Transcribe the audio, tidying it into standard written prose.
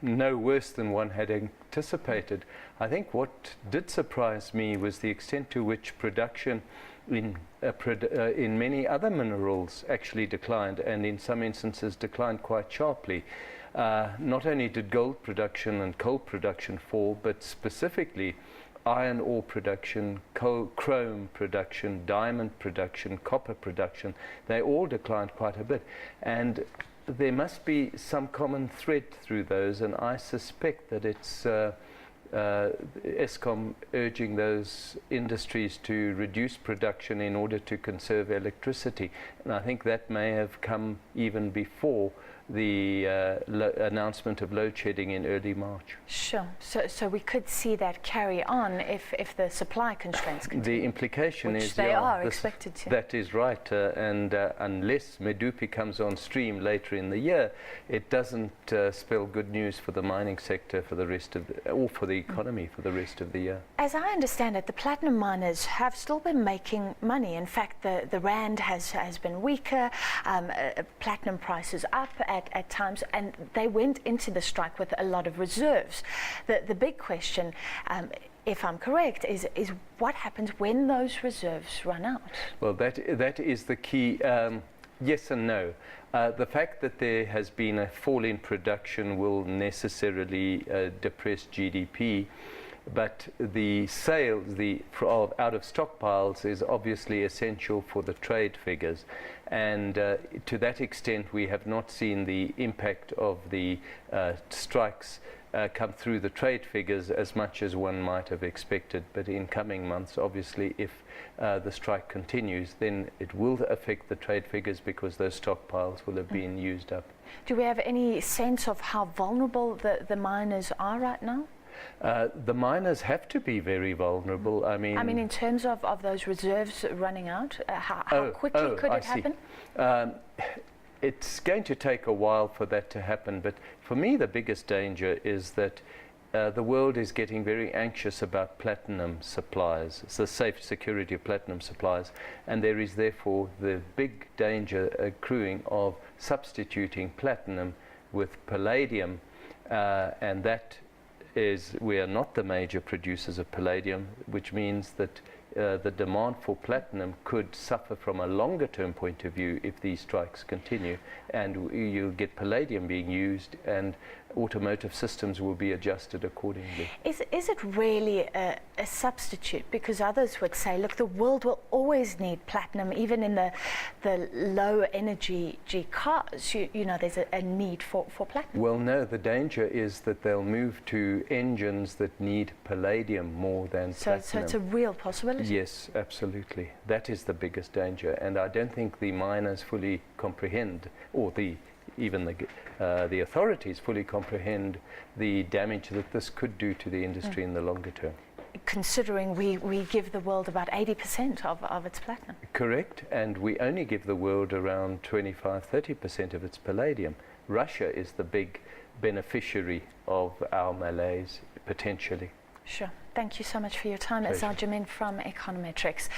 no worse than one had anticipated. I think what did surprise me was the extent to which production in many other minerals actually declined, and in some instances declined quite sharply. Not only did gold production and coal production fall, but specifically iron ore production, chrome production, diamond production, copper production, they all declined quite a bit. And there must be some common thread through those, and I suspect that it's Eskom urging those industries to reduce production in order to conserve electricity. And I think that may have come even before the announcement of load shedding in early March. Sure. So we could see that carry on if the supply constraints continue. The implication which is they are expected to. That is right. And unless Medupi comes on stream later in the year, it doesn't spell good news for the mining sector for the rest of or for the economy for the rest of the year. As I understand it, the platinum miners have still been making money. In fact, the rand has been weaker. Platinum prices up at times, and they went into the strike with a lot of reserves. The big question, if I'm correct, is what happens when those reserves run out? Well, that is the key. Yes and no. The fact that there has been a fall in production will necessarily depress GDP, but the sales out of stockpiles is obviously essential for the trade figures, and to that extent we have not seen the impact of the strikes come through the trade figures as much as one might have expected. But in coming months, obviously, if the strike continues, then it will affect the trade figures because those stockpiles will have been used up. Do we have any sense of how vulnerable the miners are right now? The miners have to be very vulnerable. I mean, in terms of those reserves running out, how quickly could it happen? It's going to take a while for that to happen, but for me the biggest danger is that the world is getting very anxious about platinum supplies, the safe security of platinum supplies, and there is therefore the big danger accruing of substituting platinum with palladium, and that is, we are not the major producers of palladium, which means that the demand for platinum could suffer from a longer term point of view if these strikes continue, and you'll get palladium being used and automotive systems will be adjusted accordingly. Is it really a substitute? Because others would say, look, the world will always need platinum, even in the low energy cars, you know, there's a need for platinum. Well, no, the danger is that they'll move to engines that need palladium more than platinum. So it's a real possibility? Yes, absolutely. That is the biggest danger, and I don't think the miners fully comprehend, or even the authorities fully comprehend the damage that this could do to the industry in the longer term. Considering we give the world about 80% of its platinum. Correct, and we only give the world around 25–30% of its palladium. Russia is the big beneficiary of our malaise, potentially. Sure. Thank you so much for your time. Azar Jammine from Econometrics.